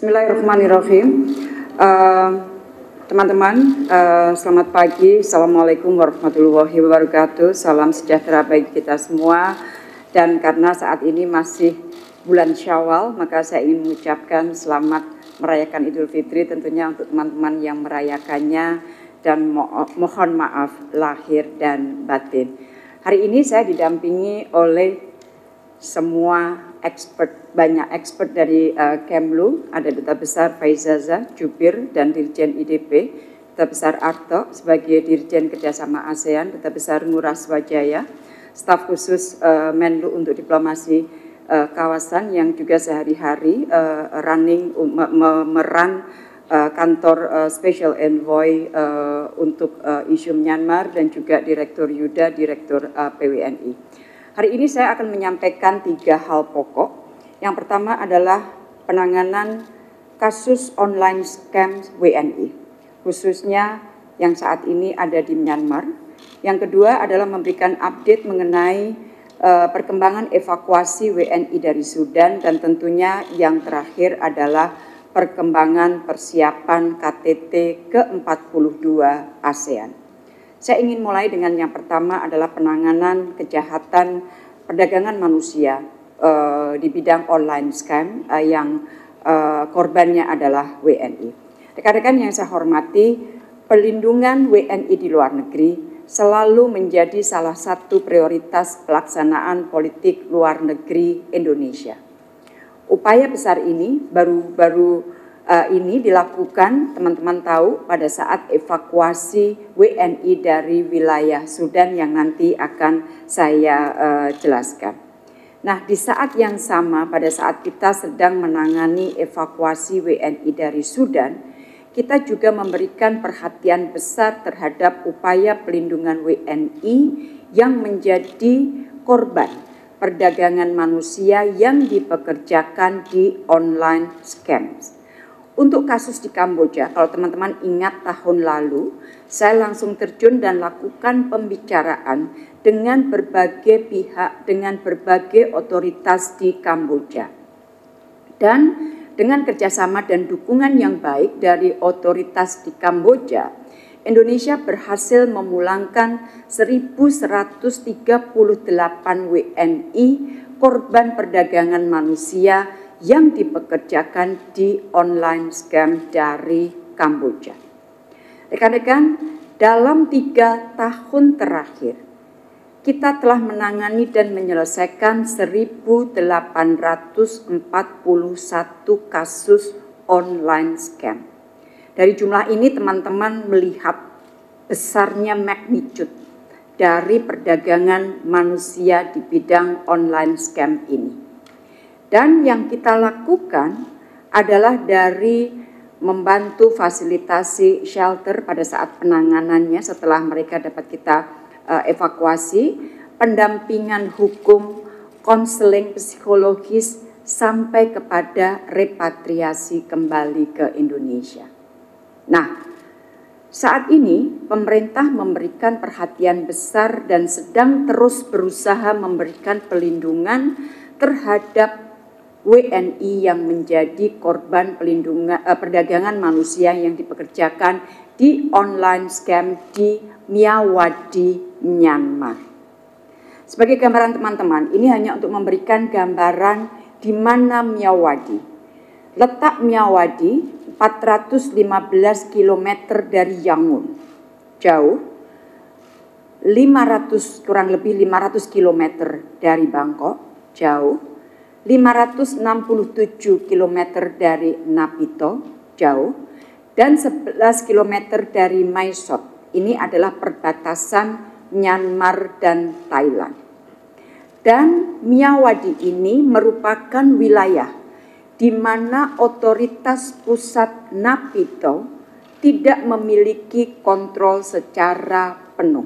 Bismillahirrahmanirrahim. Teman-teman, selamat pagi. Assalamualaikum warahmatullahi wabarakatuh. Salam sejahtera bagi kita semua. Dan karena saat ini masih bulan Syawal, maka saya ingin mengucapkan selamat merayakan Idul Fitri tentunya untuk teman-teman yang merayakannya, dan mohon maaf lahir dan batin. Hari ini saya didampingi oleh semua banyak expert dari Kemlu, ada Duta Besar Faizaza Jubir dan Dirjen IDP, Duta Besar Arto sebagai Dirjen Kerjasama ASEAN, Duta Besar Ngurah Swajaya, staf khusus Menlu untuk diplomasi kawasan yang juga sehari-hari memeran kantor Special Envoy untuk isu Myanmar, dan juga Direktur Yuda, Direktur PWNI. Hari ini saya akan menyampaikan 3 hal pokok. Yang pertama adalah penanganan kasus online scam WNI, khususnya yang saat ini ada di Myanmar. Yang kedua adalah memberikan update mengenai perkembangan evakuasi WNI dari Sudan, dan tentunya yang terakhir adalah perkembangan persiapan KTT ke-42 ASEAN. Saya ingin mulai dengan yang pertama adalah penanganan kejahatan perdagangan manusia di bidang online scam yang korbannya adalah WNI. Rekan-rekan yang saya hormati, pelindungan WNI di luar negeri selalu menjadi salah satu prioritas pelaksanaan politik luar negeri Indonesia. Upaya besar ini baru ini dilakukan, teman-teman tahu, pada saat evakuasi WNI dari wilayah Sudan yang nanti akan saya jelaskan. Nah, di saat yang sama, pada saat kita sedang menangani evakuasi WNI dari Sudan, kita juga memberikan perhatian besar terhadap upaya pelindungan WNI yang menjadi korban perdagangan manusia yang dipekerjakan di online scams. Untuk kasus di Kamboja, kalau teman-teman ingat tahun lalu, saya langsung terjun dan lakukan pembicaraan dengan berbagai pihak, dengan berbagai otoritas di Kamboja. Dan dengan kerjasama dan dukungan yang baik dari otoritas di Kamboja, Indonesia berhasil memulangkan 1.138 WNI korban perdagangan manusia yang dipekerjakan di online scam dari Kamboja. Rekan-rekan, dalam 3 tahun terakhir, kita telah menangani dan menyelesaikan 1.841 kasus online scam. Dari jumlah ini teman-teman melihat besarnya magnitude dari perdagangan manusia di bidang online scam ini. Dan yang kita lakukan adalah dari membantu fasilitasi shelter pada saat penanganannya setelah mereka dapat kita evakuasi, pendampingan hukum, konseling psikologis, sampai kepada repatriasi kembali ke Indonesia. Nah, saat ini pemerintah memberikan perhatian besar dan sedang terus berusaha memberikan pelindungan terhadap WNI yang menjadi korban perdagangan manusia yang dipekerjakan di online scam di Myawaddy, Myanmar. Sebagai gambaran teman-teman, ini hanya untuk memberikan gambaran di mana Myawaddy. Letak Myawaddy 415 km dari Yangon, jauh, kurang lebih 500 km dari Bangkok, jauh, 567 km dari Naypyidaw, jauh, dan 11 km dari Mae Sot. Ini adalah perbatasan Myanmar dan Thailand. Dan Myawaddy ini merupakan wilayah di mana otoritas pusat Naypyidaw tidak memiliki kontrol secara penuh.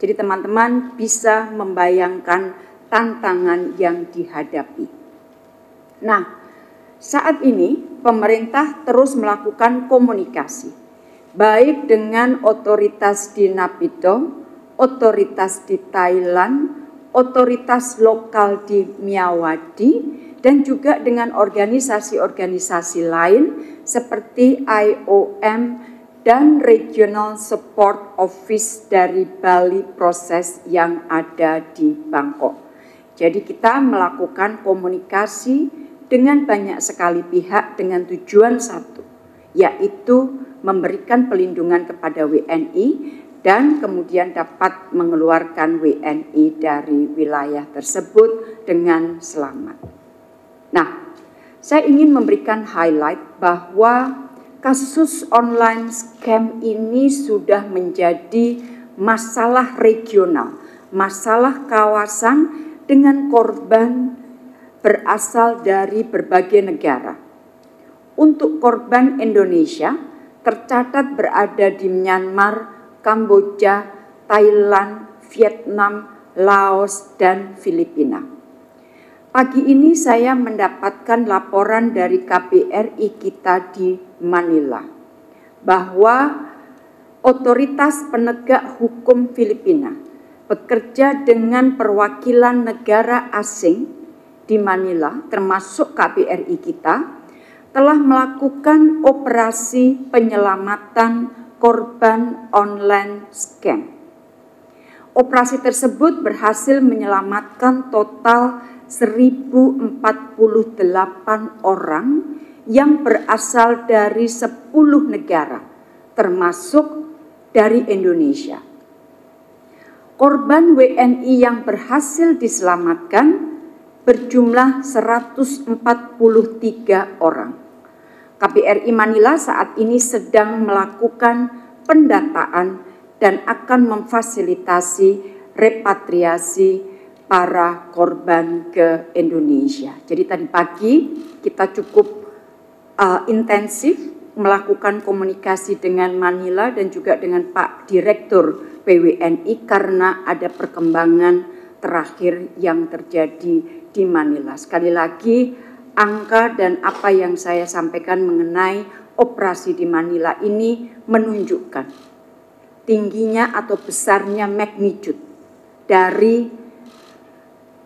Jadi teman-teman bisa membayangkan tantangan yang dihadapi. Nah, saat ini pemerintah terus melakukan komunikasi, baik dengan otoritas di Naypyidaw, otoritas di Thailand, otoritas lokal di Myawaddy, dan juga dengan organisasi-organisasi lain seperti IOM dan Regional Support Office dari Bali Proses yang ada di Bangkok. Jadi kita melakukan komunikasi dengan banyak sekali pihak dengan tujuan satu, yaitu memberikan pelindungan kepada WNI dan kemudian dapat mengeluarkan WNI dari wilayah tersebut dengan selamat. Nah, saya ingin memberikan highlight bahwa kasus online scam ini sudah menjadi masalah regional, masalah kawasan dengan korban berasal dari berbagai negara. Untuk korban Indonesia, tercatat berada di Myanmar, Kamboja, Thailand, Vietnam, Laos, dan Filipina. Pagi ini saya mendapatkan laporan dari KBRI kita di Manila bahwa otoritas penegak hukum Filipina bekerja dengan perwakilan negara asing di Manila, termasuk KBRI kita, telah melakukan operasi penyelamatan korban online scam. Operasi tersebut berhasil menyelamatkan total 1.048 orang yang berasal dari 10 negara, termasuk dari Indonesia. Korban WNI yang berhasil diselamatkan berjumlah 143 orang. KBRI Manila saat ini sedang melakukan pendataan dan akan memfasilitasi repatriasi para korban ke Indonesia. Jadi tadi pagi kita cukup intensif melakukan komunikasi dengan Manila dan juga dengan Pak Direktur PWNI karena ada perkembangan terakhir yang terjadi di Manila. Sekali lagi, angka dan apa yang saya sampaikan mengenai operasi di Manila ini menunjukkan tingginya atau besarnya magnitude dari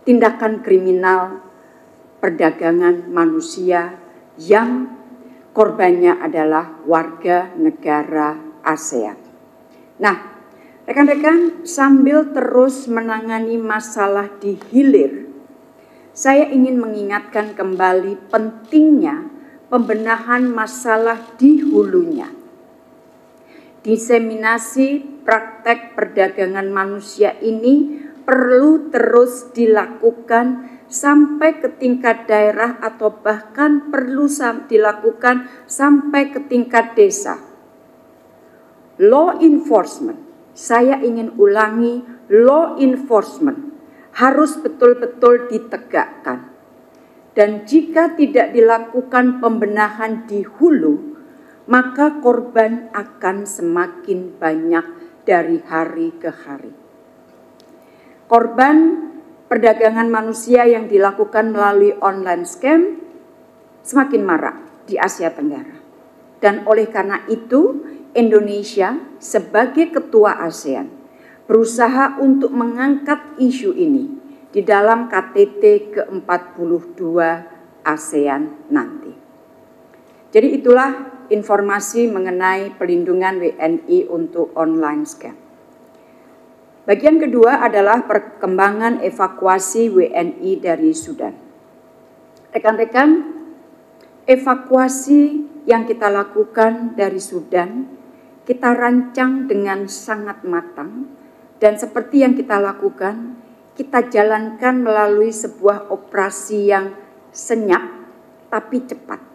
tindakan kriminal perdagangan manusia yang korbannya adalah warga negara ASEAN. Nah, rekan-rekan, sambil terus menangani masalah di hilir, saya ingin mengingatkan kembali pentingnya pembenahan masalah di hulunya. Diseminasi praktek perdagangan manusia ini perlu terus dilakukan sampai ke tingkat daerah atau bahkan perlu dilakukan sampai ke tingkat desa. Law enforcement, saya ingin ulangi, law enforcement harus betul-betul ditegakkan. Dan jika tidak dilakukan pembenahan di hulu, maka korban akan semakin banyak dari hari ke hari. Korban perdagangan manusia yang dilakukan melalui online scam semakin marak di Asia Tenggara. Dan oleh karena itu, Indonesia sebagai ketua ASEAN berusaha untuk mengangkat isu ini di dalam KTT ke-42 ASEAN nanti. Jadi itulah informasi mengenai pelindungan WNI untuk online scam. Bagian kedua adalah perkembangan evakuasi WNI dari Sudan. Rekan-rekan, evakuasi yang kita lakukan dari Sudan, kita rancang dengan sangat matang, dan seperti yang kita lakukan, kita jalankan melalui sebuah operasi yang senyap tapi cepat.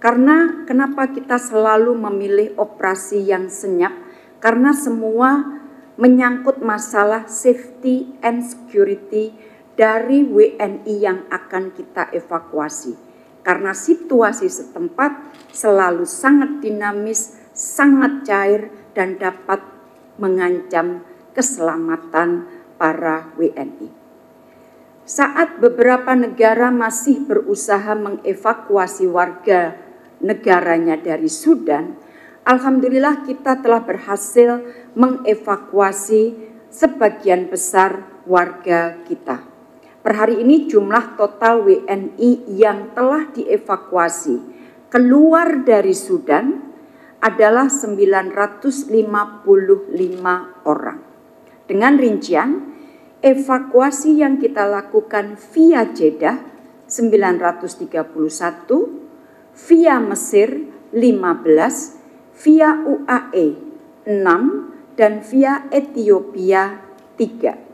Karena kenapa kita selalu memilih operasi yang senyap? Karena semua menyangkut masalah safety and security dari WNI yang akan kita evakuasi. Karena situasi setempat selalu sangat dinamis, sangat cair, dan dapat mengancam keselamatan para WNI. Saat beberapa negara masih berusaha mengevakuasi warga negaranya dari Sudan, alhamdulillah kita telah berhasil mengevakuasi sebagian besar warga kita. Per hari ini jumlah total WNI yang telah dievakuasi keluar dari Sudan adalah 955 orang. Dengan rincian, evakuasi yang kita lakukan via Jeddah 931, via Mesir 15, via UAE 6, dan via Ethiopia 3.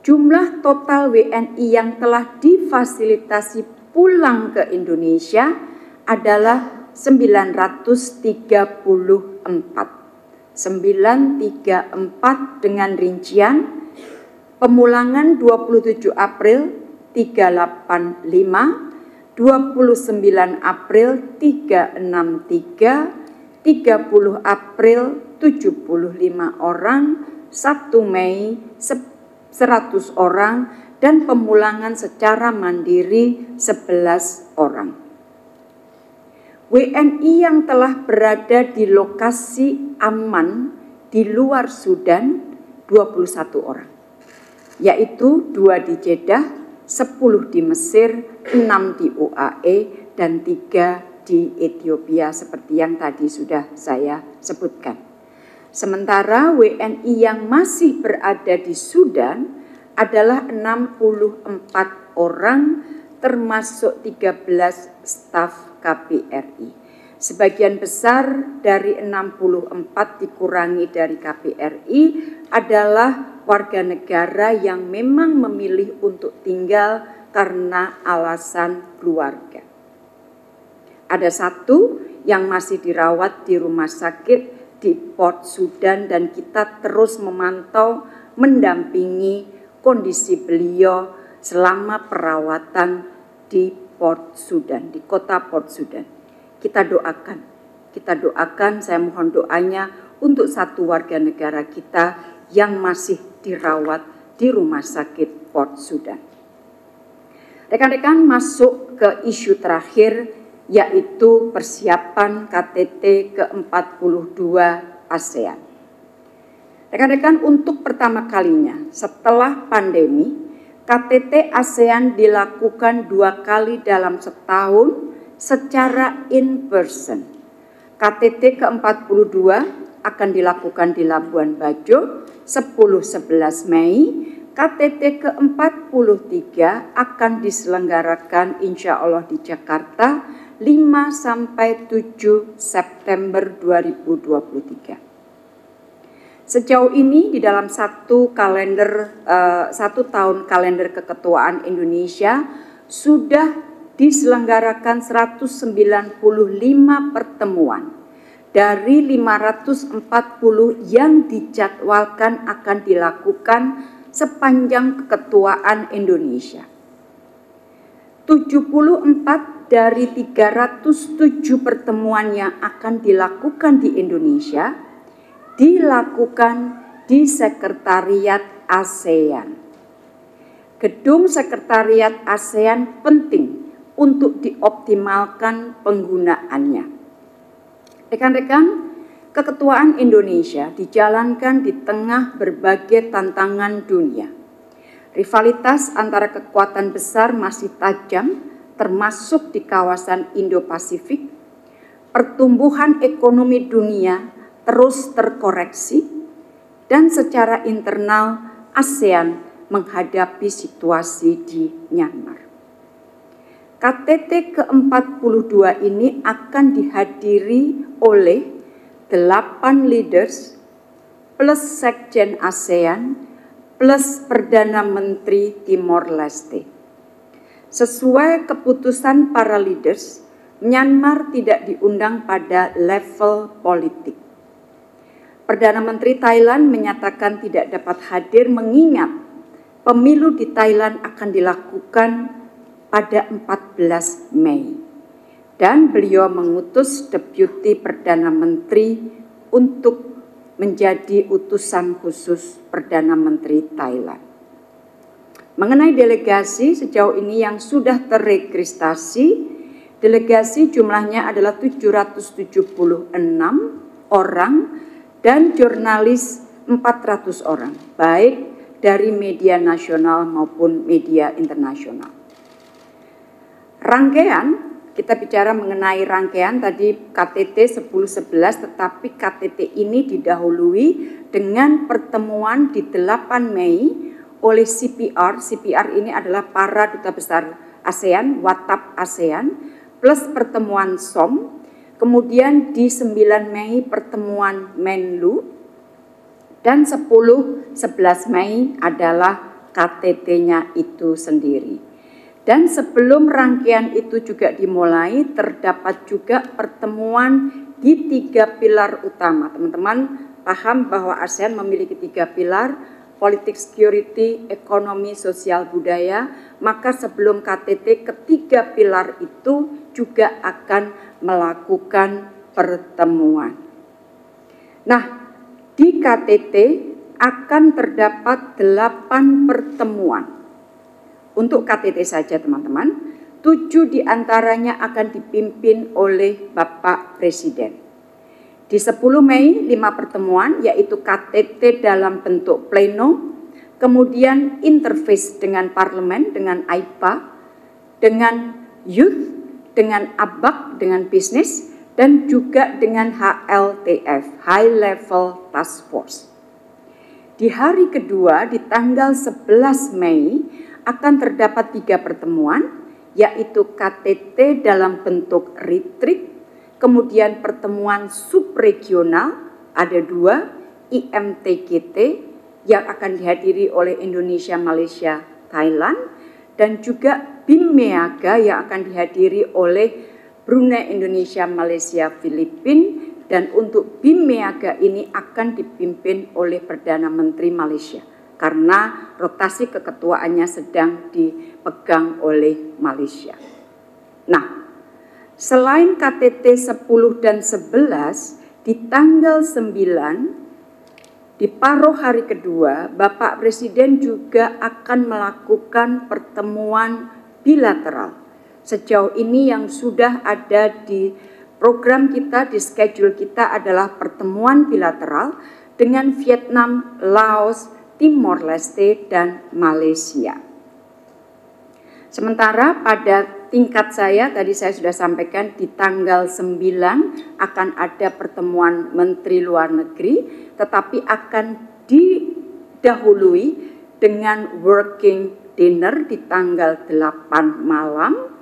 Jumlah total WNI yang telah difasilitasi pulang ke Indonesia adalah 934. 934 dengan rincian pemulangan 27 April 385, 29 April 363, 30 April 75 orang, 1 Mei 100 orang, dan pemulangan secara mandiri 11 orang. WNI yang telah berada di lokasi aman di luar Sudan 21 orang, yaitu 2 di Jeddah, 10 di Mesir, 6 di UAE, dan 3 di Ethiopia seperti yang tadi sudah saya sebutkan. Sementara WNI yang masih berada di Sudan adalah 64 orang, termasuk 13 staf KBRI. Sebagian besar dari 64 dikurangi dari KBRI adalah warga negara yang memang memilih untuk tinggal karena alasan keluarga. Ada 1 yang masih dirawat di rumah sakit di Port Sudan dan kita terus memantau, mendampingi kondisi beliau selama perawatan di Port Sudan, di kota Port Sudan. Kita doakan, saya mohon doanya untuk 1 warga negara kita yang masih dirawat di rumah sakit Port Sudan. Rekan-rekan, masuk ke isu terakhir, yaitu persiapan KTT ke-42 ASEAN. Rekan-rekan, untuk pertama kalinya setelah pandemi, KTT ASEAN dilakukan 2 kali dalam setahun secara in person. KTT ke-42 akan dilakukan di Labuan Bajo 10-11 Mei. KTT ke-43 akan diselenggarakan insya Allah di Jakarta 5-7 September 2023. Sejauh ini di dalam 1 tahun kalender keketuaan Indonesia sudah diselenggarakan 195 pertemuan dari 540 yang dijadwalkan akan dilakukan sepanjang keketuaan Indonesia. 74 dari 307 pertemuan yang akan dilakukan di Indonesia dilakukan di Sekretariat ASEAN. Gedung Sekretariat ASEAN penting untuk dioptimalkan penggunaannya. Rekan-rekan, keketuaan Indonesia dijalankan di tengah berbagai tantangan dunia. Rivalitas antara kekuatan besar masih tajam, termasuk di kawasan Indo-Pasifik. Pertumbuhan ekonomi dunia terus terkoreksi, dan secara internal ASEAN menghadapi situasi di Myanmar. KTT ke-42 ini akan dihadiri oleh 8 leaders plus Sekjen ASEAN plus Perdana Menteri Timor Leste. Sesuai keputusan para leaders, Myanmar tidak diundang pada level politik. Perdana Menteri Thailand menyatakan tidak dapat hadir mengingat pemilu di Thailand akan dilakukan pada 14 Mei. Dan beliau mengutus Deputi Perdana Menteri untuk menjadi utusan khusus Perdana Menteri Thailand. Mengenai delegasi sejauh ini yang sudah terregistrasi, delegasi jumlahnya adalah 776 orang dan jurnalis 400 orang, baik dari media nasional maupun media internasional. Rangkaian, kita bicara mengenai rangkaian tadi KTT 10-11, tetapi KTT ini didahului dengan pertemuan di 8 Mei oleh CPR. CPR ini adalah para duta besar ASEAN, WATAP ASEAN, plus pertemuan SOM. Kemudian di 9 Mei pertemuan Menlu, dan 10-11 Mei adalah KTT-nya itu sendiri. Dan sebelum rangkaian itu juga dimulai, terdapat juga pertemuan di 3 pilar utama. Teman-teman paham bahwa ASEAN memiliki 3 pilar, politik, security, ekonomi, sosial, budaya. Maka sebelum KTT, ketiga pilar itu juga akan melakukan pertemuan. Nah, di KTT akan terdapat 8 pertemuan. Untuk KTT saja teman-teman, 7 diantaranya akan dipimpin oleh Bapak Presiden. Di 10 Mei 5 pertemuan, yaitu KTT dalam bentuk pleno, kemudian interface dengan parlemen, dengan AIPA, dengan youth, dengan ABAK, dengan bisnis, dan juga dengan HLTF, High Level Task Force. Di hari kedua, di tanggal 11 Mei, akan terdapat 3 pertemuan, yaitu KTT dalam bentuk retreat, kemudian pertemuan subregional, ada 2, IMTGT, yang akan dihadiri oleh Indonesia, Malaysia, Thailand, dan juga BIMMEAGA yang akan dihadiri oleh Brunei, Indonesia, Malaysia, Filipina, dan untuk BIMMEAGA ini akan dipimpin oleh Perdana Menteri Malaysia, karena rotasi keketuaannya sedang dipegang oleh Malaysia. Nah, selain KTT 10 dan 11, di tanggal 9, di paruh hari kedua, Bapak Presiden juga akan melakukan pertemuan bilateral. Sejauh ini yang sudah ada di program kita, di schedule kita adalah pertemuan bilateral dengan Vietnam, Laos, Timor Leste, dan Malaysia. Sementara pada tingkat saya, tadi saya sudah sampaikan di tanggal 9 akan ada pertemuan Menteri Luar Negeri, tetapi akan didahului dengan working dinner di tanggal 8 malam.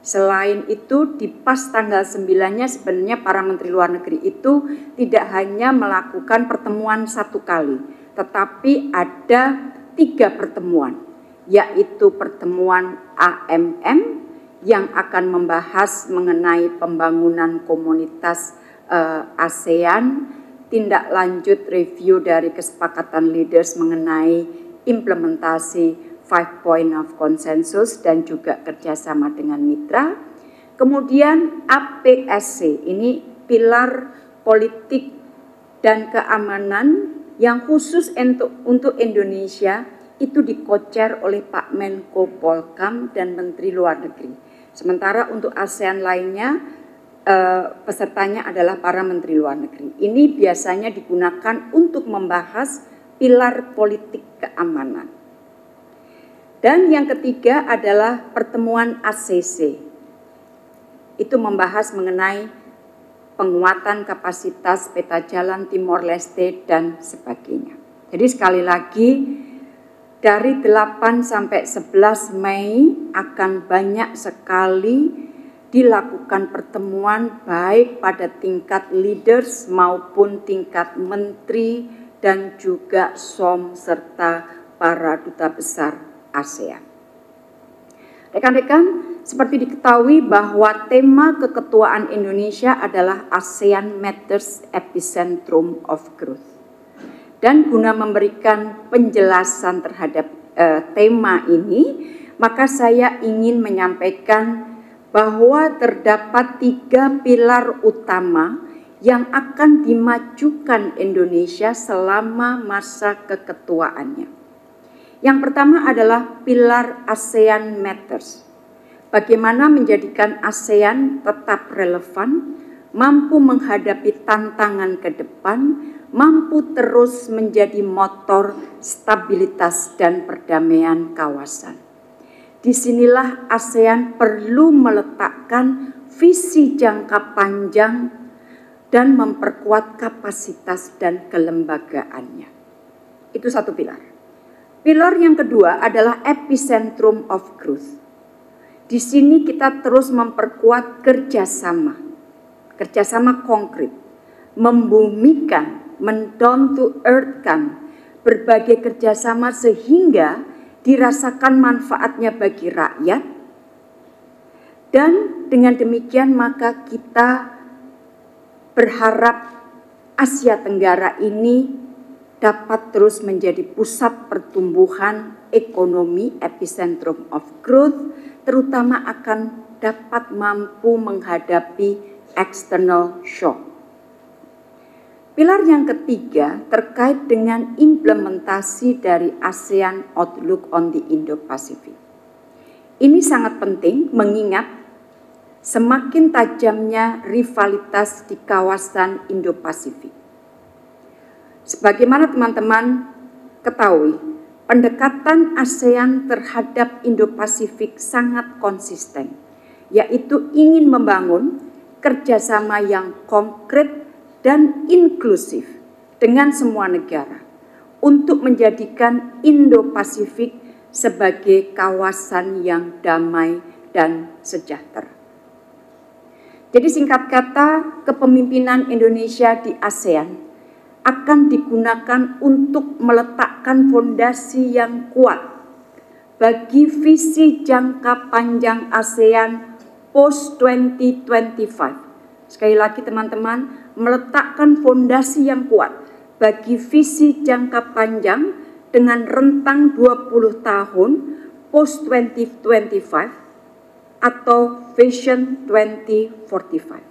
Selain itu, di pas tanggal 9-nya sebenarnya para Menteri Luar Negeri itu tidak hanya melakukan pertemuan satu kali, tetapi ada 3 pertemuan, yaitu pertemuan AMM yang akan membahas mengenai pembangunan komunitas ASEAN, tindak lanjut review dari kesepakatan leaders mengenai implementasi 5 point of consensus dan juga kerjasama dengan mitra. Kemudian APSC, ini pilar politik dan keamanan yang khusus untuk Indonesia, itu dikocer oleh Pak Menko Polkam dan Menteri Luar Negeri. Sementara untuk ASEAN lainnya, pesertanya adalah para Menteri Luar Negeri. Ini biasanya digunakan untuk membahas pilar politik keamanan. Dan yang ketiga adalah pertemuan ACC. Itu membahas mengenai penguatan kapasitas peta jalan Timor Leste dan sebagainya. Jadi sekali lagi, dari 8 sampai 11 Mei akan banyak sekali dilakukan pertemuan baik pada tingkat leaders maupun tingkat menteri dan juga SOM serta para duta besar ASEAN. Rekan-rekan, seperti diketahui bahwa tema keketuaan Indonesia adalah ASEAN Matters Epicentrum of Growth. Dan guna memberikan penjelasan terhadap tema ini, maka saya ingin menyampaikan bahwa terdapat 3 pilar utama yang akan dimajukan Indonesia selama masa keketuaannya. Yang pertama adalah pilar ASEAN Matters. Bagaimana menjadikan ASEAN tetap relevan, mampu menghadapi tantangan ke depan, mampu terus menjadi motor stabilitas dan perdamaian kawasan. Disinilah ASEAN perlu meletakkan visi jangka panjang dan memperkuat kapasitas dan kelembagaannya. Itu satu pilar. Pilar yang kedua adalah epicentrum of growth. Di sini kita terus memperkuat kerjasama konkret, membumikan, men-down to earth-kan berbagai kerjasama sehingga dirasakan manfaatnya bagi rakyat, dan dengan demikian maka kita berharap Asia Tenggara ini dapat terus menjadi pusat pertumbuhan ekonomi, epicentrum of growth, terutama akan dapat mampu menghadapi external shock. Pilar yang ketiga terkait dengan implementasi dari ASEAN Outlook on the Indo-Pacific. Ini sangat penting mengingat semakin tajamnya rivalitas di kawasan Indo-Pasifik. Sebagaimana teman-teman ketahui, pendekatan ASEAN terhadap Indo-Pasifik sangat konsisten, yaitu ingin membangun kerjasama yang konkret dan inklusif dengan semua negara untuk menjadikan Indo-Pasifik sebagai kawasan yang damai dan sejahtera. Jadi singkat kata, kepemimpinan Indonesia di ASEAN akan digunakan untuk meletakkan fondasi yang kuat bagi visi jangka panjang ASEAN post 2025. Sekali lagi teman-teman, meletakkan fondasi yang kuat bagi visi jangka panjang dengan rentang 20 tahun post 2025 atau Vision 2045.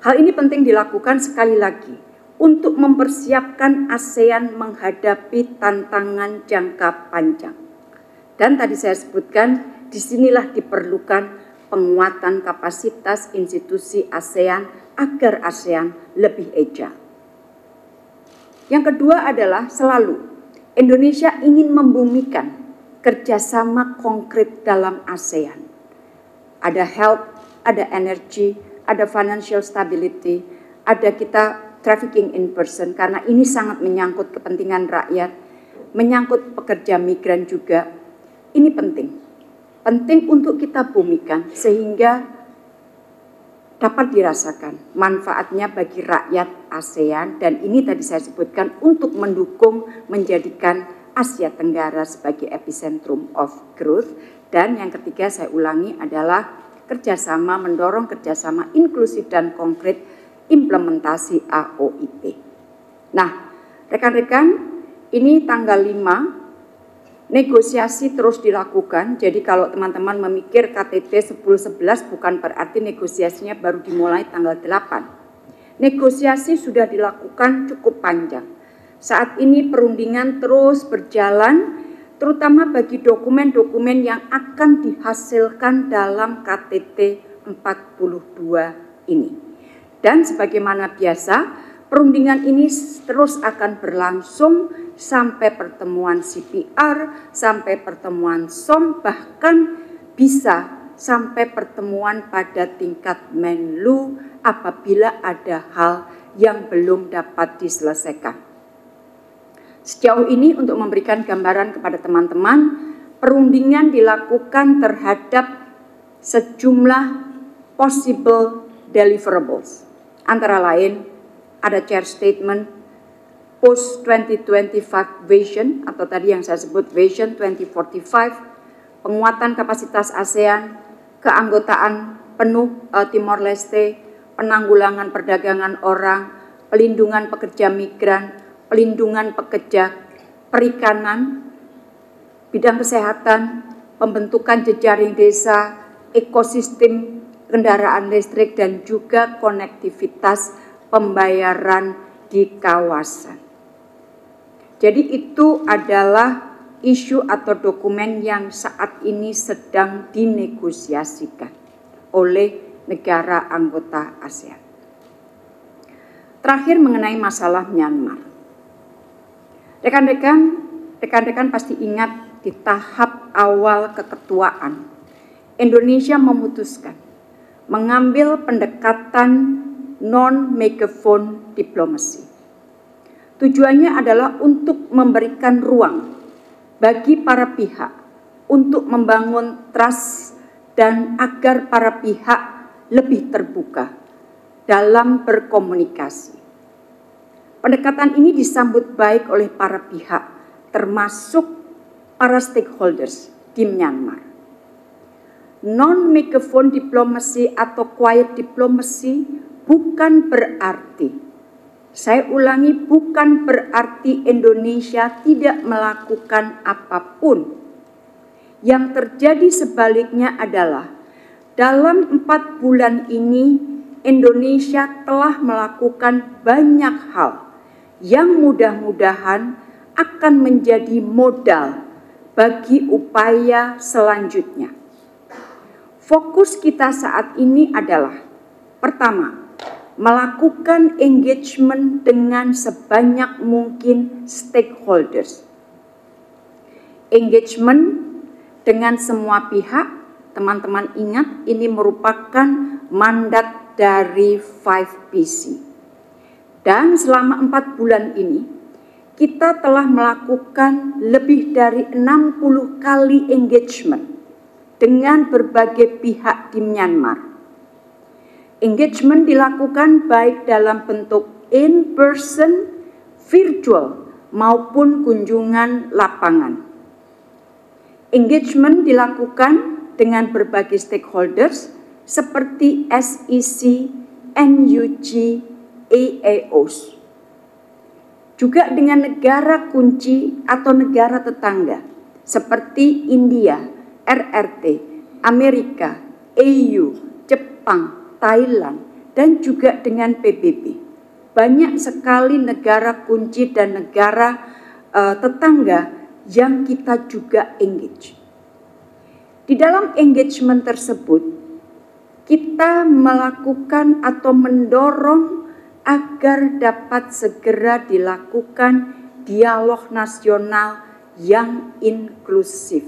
Hal ini penting dilakukan sekali lagi untuk mempersiapkan ASEAN menghadapi tantangan jangka panjang. Dan tadi saya sebutkan, disinilah diperlukan penguatan kapasitas institusi ASEAN agar ASEAN lebih agile. Yang kedua adalah selalu Indonesia ingin membumikan kerjasama konkret dalam ASEAN. Ada health, ada energy, ada financial stability, ada kita trafficking in person, karena ini sangat menyangkut kepentingan rakyat, menyangkut pekerja migran juga. Ini penting untuk kita bumikan sehingga dapat dirasakan manfaatnya bagi rakyat ASEAN, dan ini tadi saya sebutkan untuk mendukung menjadikan Asia Tenggara sebagai epicentrum of growth. Dan yang ketiga saya ulangi adalah kerjasama, mendorong kerjasama inklusif dan konkret implementasi AOIP. Nah, rekan-rekan, ini tanggal 5 negosiasi terus dilakukan. Jadi kalau teman-teman memikir KTT 10-11 bukan berarti negosiasinya baru dimulai tanggal 8. Negosiasi sudah dilakukan cukup panjang. Saat ini perundingan terus berjalan, terutama bagi dokumen-dokumen yang akan dihasilkan dalam KTT 42 ini. Dan sebagaimana biasa, perundingan ini terus akan berlangsung sampai pertemuan CPR, sampai pertemuan SOM, bahkan bisa sampai pertemuan pada tingkat Menlu apabila ada hal yang belum dapat diselesaikan. Sejauh ini untuk memberikan gambaran kepada teman-teman, perundingan dilakukan terhadap sejumlah possible deliverables. Antara lain ada chair statement, post 2025 vision atau tadi yang saya sebut vision 2045, penguatan kapasitas ASEAN, keanggotaan penuh Timor Leste, penanggulangan perdagangan orang, pelindungan pekerja migran, pelindungan pekerja perikanan, bidang kesehatan, pembentukan jejaring desa, ekosistem kendaraan listrik, dan juga konektivitas pembayaran di kawasan. Jadi itu adalah isu atau dokumen yang saat ini sedang dinegosiasikan oleh negara anggota ASEAN. Terakhir mengenai masalah Myanmar. Rekan-rekan pasti ingat di tahap awal keketuaan, Indonesia memutuskan mengambil pendekatan non-megaphone diplomasi. Tujuannya adalah untuk memberikan ruang bagi para pihak untuk membangun trust dan agar para pihak lebih terbuka dalam berkomunikasi. Pendekatan ini disambut baik oleh para pihak, termasuk para stakeholders di Myanmar. Non-megaphone diplomacy atau quiet diplomacy bukan berarti, saya ulangi, bukan berarti Indonesia tidak melakukan apapun. Yang terjadi sebaliknya adalah dalam 4 bulan ini Indonesia telah melakukan banyak hal yang mudah-mudahan akan menjadi modal bagi upaya selanjutnya. Fokus kita saat ini adalah pertama, melakukan engagement dengan sebanyak mungkin stakeholders. Engagement dengan semua pihak, teman-teman ingat ini merupakan mandat dari 5PC. Dan selama 4 bulan ini, kita telah melakukan lebih dari 60 kali engagement dengan berbagai pihak di Myanmar. Engagement dilakukan baik dalam bentuk in-person, virtual, maupun kunjungan lapangan. Engagement dilakukan dengan berbagai stakeholders seperti SEC, NUG, AAOs. Juga dengan negara kunci atau negara tetangga seperti India, RRT, Amerika, EU, Jepang, Thailand, dan juga dengan PBB. Banyak sekali negara kunci dan negara tetangga yang kita juga engage. Di dalam engagement tersebut, kita melakukan atau mendorong agar dapat segera dilakukan dialog nasional yang inklusif.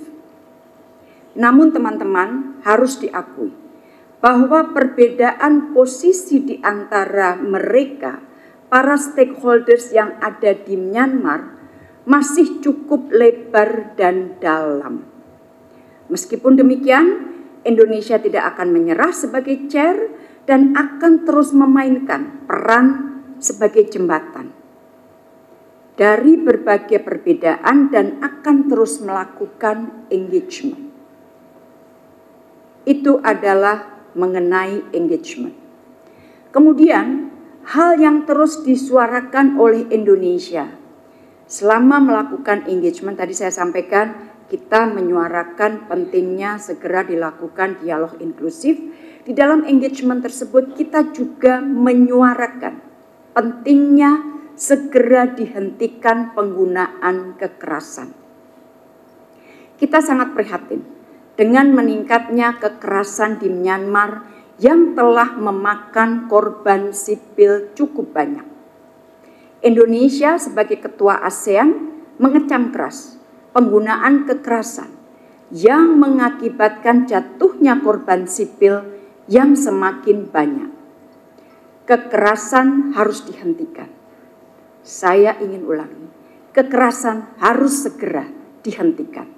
Namun teman-teman harus diakui bahwa perbedaan posisi di antara mereka, para stakeholders yang ada di Myanmar, masih cukup lebar dan dalam. Meskipun demikian, Indonesia tidak akan menyerah sebagai chair dan akan terus memainkan peran sebagai jembatan dari berbagai perbedaan dan akan terus melakukan engagement. Itu adalah mengenai engagement. Kemudian, hal yang terus disuarakan oleh Indonesia selama melakukan engagement, tadi saya sampaikan, kita menyuarakan pentingnya segera dilakukan dialog inklusif. Di dalam engagement tersebut kita juga menyuarakan pentingnya segera dihentikan penggunaan kekerasan. Kita sangat prihatin dengan meningkatnya kekerasan di Myanmar yang telah memakan korban sipil cukup banyak. Indonesia sebagai ketua ASEAN mengecam keras penggunaan kekerasan yang mengakibatkan jatuhnya korban sipil yang semakin banyak. Kekerasan harus dihentikan. Saya ingin ulangi, kekerasan harus segera dihentikan.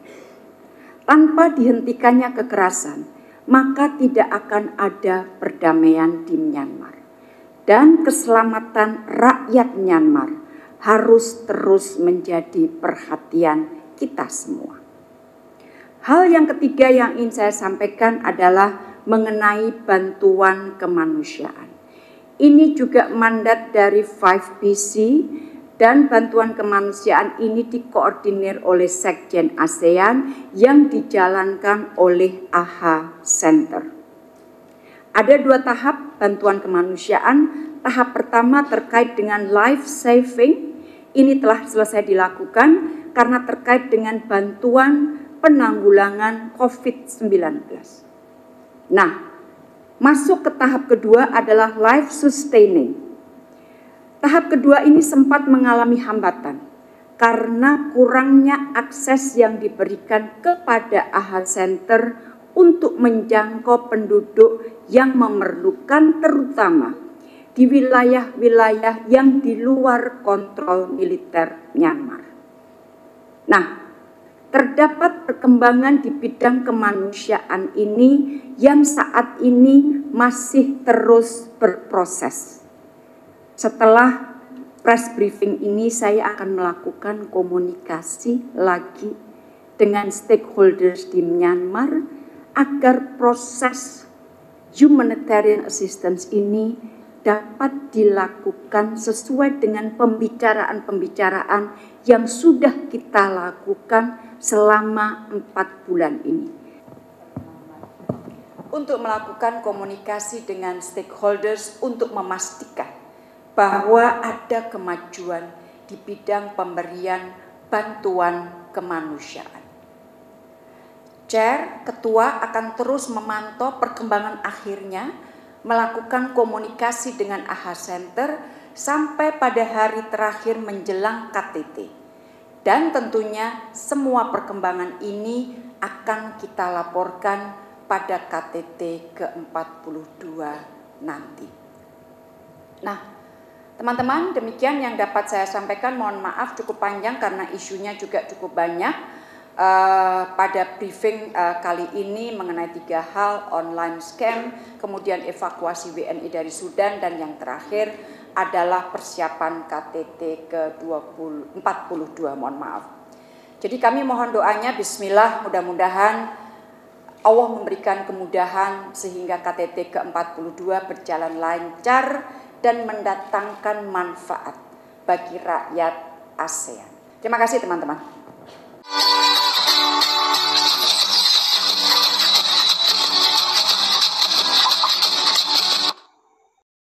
Tanpa dihentikannya kekerasan, maka tidak akan ada perdamaian di Myanmar. Dan keselamatan rakyat Myanmar harus terus menjadi perhatian kita semua. Hal yang ketiga yang ingin saya sampaikan adalah mengenai bantuan kemanusiaan. Ini juga mandat dari 5PC dan bantuan kemanusiaan ini dikoordinir oleh Sekjen ASEAN yang dijalankan oleh AHA Center. Ada 2 tahap bantuan kemanusiaan. Tahap pertama terkait dengan life saving. Ini telah selesai dilakukan karena terkait dengan bantuan penanggulangan COVID-19. Nah, masuk ke tahap kedua adalah life sustaining. Tahap kedua ini sempat mengalami hambatan karena kurangnya akses yang diberikan kepada AHA Center untuk menjangkau penduduk yang memerlukan, terutama di wilayah-wilayah yang di luar kontrol militer Myanmar. Nah, terdapat perkembangan di bidang kemanusiaan ini yang saat ini masih terus berproses. Setelah press briefing ini, saya akan melakukan komunikasi lagi dengan stakeholders di Myanmar agar proses humanitarian assistance ini dapat dilakukan sesuai dengan pembicaraan-pembicaraan yang sudah kita lakukan selama 4 bulan ini. Untuk melakukan komunikasi dengan stakeholders untuk memastikan bahwa ada kemajuan di bidang pemberian bantuan kemanusiaan. Chair, Ketua akan terus memantau perkembangan akhirnya, melakukan komunikasi dengan AHA Center sampai pada hari terakhir menjelang KTT. Dan tentunya semua perkembangan ini akan kita laporkan pada KTT ke-42 nanti. Nah, teman-teman, demikian yang dapat saya sampaikan. Mohon maaf cukup panjang karena isunya juga cukup banyak. Pada briefing kali ini mengenai 3 hal, online scam, kemudian evakuasi WNI dari Sudan, dan yang terakhir adalah persiapan KTT ke-42, mohon maaf. Jadi kami mohon doanya, bismillah, mudah-mudahan Allah memberikan kemudahan sehingga KTT ke-42 berjalan lancar dan mendatangkan manfaat bagi rakyat ASEAN. Terima kasih teman-teman.